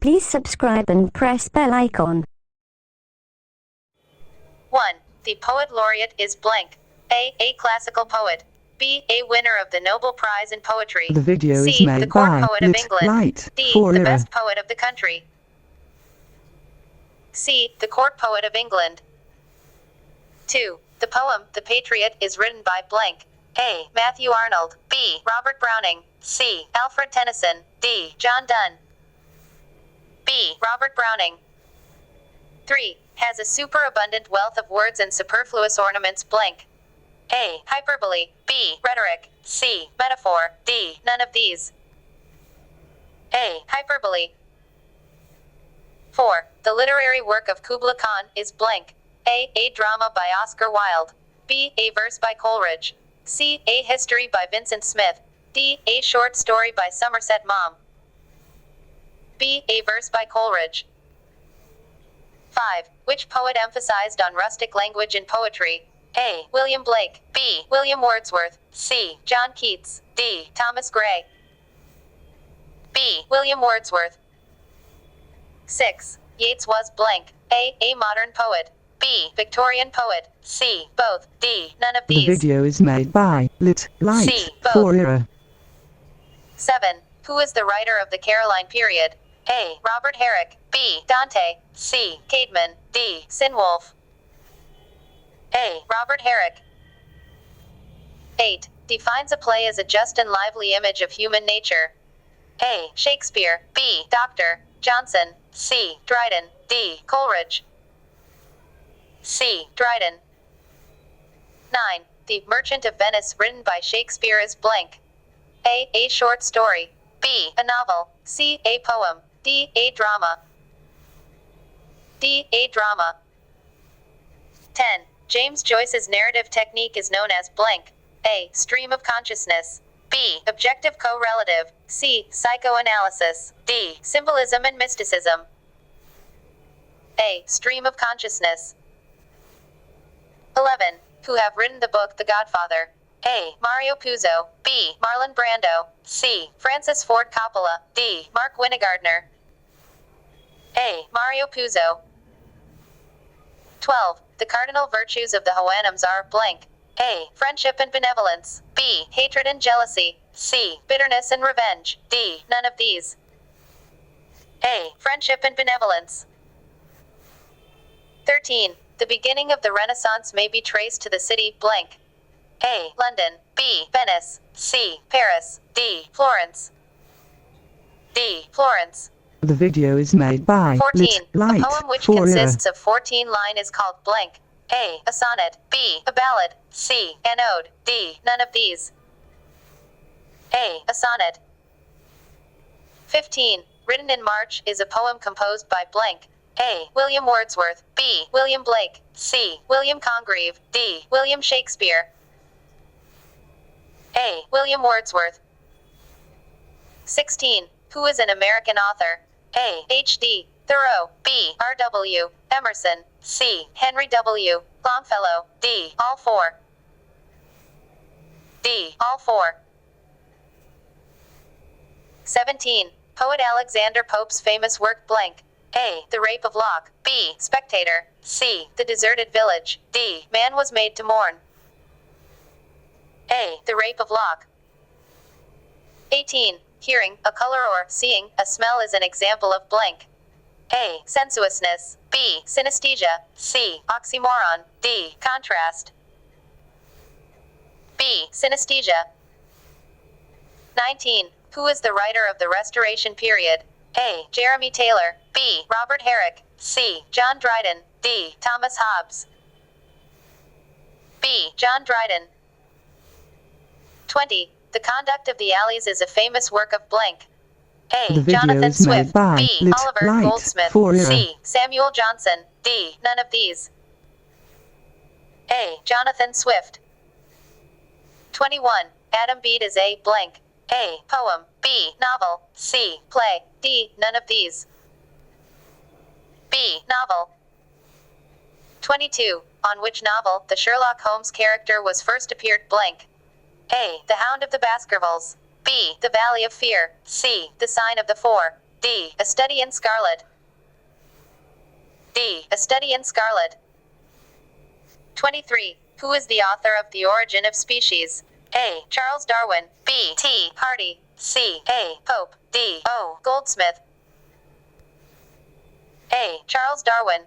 Please subscribe and press bell icon. 1. The poet laureate is blank. A classical poet. B. A winner of the Nobel Prize in Poetry. The video is C. made The court by poet of England. Light D. for The Era. best poet of the country. C. The court poet of England. 2. The poem, The Patriot, is written by blank. A. Matthew Arnold. B. Robert Browning. C. Alfred Tennyson. D. John Donne. B. Robert Browning. 3. Has a superabundant wealth of words and superfluous ornaments blank. A. Hyperbole. B. Rhetoric. C. Metaphor. D. None of these. A. Hyperbole. 4. The literary work of Kubla Khan is blank. A drama by Oscar Wilde. B. A verse by Coleridge. C. A history by Vincent Smith. D. A short story by Somerset Maugham. B. A verse by Coleridge. 5. Which poet emphasized on rustic language in poetry? A. William Blake. B. William Wordsworth. C. John Keats. D. Thomas Gray. B. William Wordsworth. 6. Yeats was blank. A modern poet. B. Victorian poet. C. Both. D. None of The these. video is made by Light C. Both. for Era. 7. Who is the writer of the Caroline period? A. Robert Herrick. B. Dante. C. Caedmon. D. Sinwolf. A. Robert Herrick. 8. Defines a play as a just and lively image of human nature. A. Shakespeare. B. Dr. Johnson. C. Dryden. D. Coleridge. C. Dryden. 9. The Merchant of Venice, written by Shakespeare, is blank. A short story. B. A novel. C. A poem. D. A drama. D. A drama. 10. James Joyce's narrative technique is known as blank. A. Stream of consciousness. B. Objective correlative. C. Psychoanalysis. D. Symbolism and mysticism. A. Stream of consciousness. 11. Who have written the book The Godfather? A. Mario Puzo. B. Marlon Brando. C. Francis Ford Coppola. D. Mark Winegardner. A. Mario Puzo. 12. The cardinal virtues of the Houyhnhnms are blank. A. Friendship and benevolence. B. Hatred and jealousy. C. Bitterness and revenge. D. None of these. A. Friendship and benevolence. 13. The beginning of the Renaissance may be traced to the city blank. A. London. B. Venice. C. Paris. D. Florence. D. Florence. The video is made by 14. Light A poem which for Era. consists of 14 lines is called blank. A. A sonnet. B. A ballad. C. An ode. D. None of these. A. A sonnet. 15. Written in March is a poem composed by blank. A. William Wordsworth. B. William Blake. C. William Congreve. D. William Shakespeare. A. William Wordsworth. 16. Who is an American author? A. H.D. Thoreau. B. R.W. Emerson. C. Henry W. Longfellow. D. All four. D. All four. 17. Poet Alexander Pope's famous work blank. A. The Rape of Lock. B. Spectator. C. The Deserted Village. D. Man was made to mourn. A. The Rape of Lock. 18. Hearing, a color, or seeing, a smell is an example of blank. A. Sensuousness. B. Synesthesia. C. Oxymoron. D. Contrast. B. Synesthesia. 19. Who is the writer of the Restoration period? A. Jeremy Taylor. B. Robert Herrick. C. John Dryden. D. Thomas Hobbes. B. John Dryden. 20. The Conduct of the Alleys is a famous work of blank. A. The video Jonathan is made Swift. by B. Lit Oliver Light Goldsmith. for Era. C. Samuel Johnson. D. None of these. A. Jonathan Swift. 21. Adam Bede is a blank. A. Poem. B. Novel. C. Play. D. None of these. B. Novel. 22. On which novel the Sherlock Holmes character was first appeared blank. A. The Hound of the Baskervilles. B. The Valley of Fear. C. The Sign of the Four. D. A Study in Scarlet. D. A Study in Scarlet. 23. Who is the author of The Origin of Species? A. Charles Darwin. B. T. Hardy. C. A. Pope. D. O. Goldsmith. A. Charles Darwin.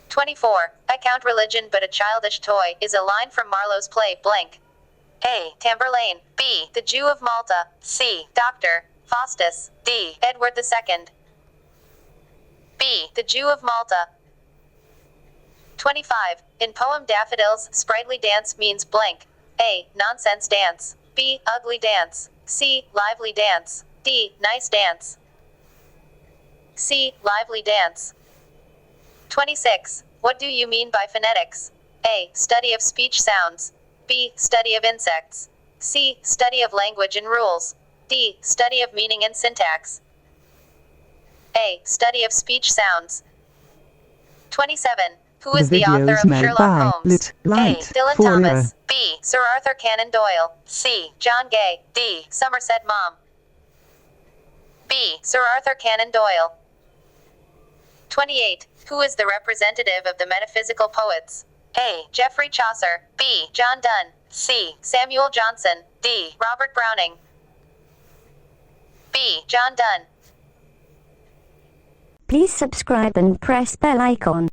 24. I count religion but a childish toy is a line from Marlowe's play blank. A. Tamburlaine. B. The Jew of Malta. C. Dr. Faustus. D. Edward II. B. The Jew of Malta. 25. In poem Daffodils, sprightly dance means blank. A. Nonsense dance. B. Ugly dance. C. Lively dance. D. Nice dance. C. Lively dance. 26. What do you mean by phonetics? A. Study of speech sounds. B. Study of insects. C. Study of language and rules. D. Study of meaning and syntax. A. Study of speech sounds. 27. Who is the author of Sherlock Holmes? A. Dylan Thomas. B. Sir Arthur Conan Doyle. C. John Gay. D. Somerset Maugham. B. Sir Arthur Conan Doyle. 28. Who is the representative of the metaphysical poets? A. Geoffrey Chaucer. B. John Donne. C. Samuel Johnson. D. Robert Browning. B. John Donne. Please subscribe and press bell icon.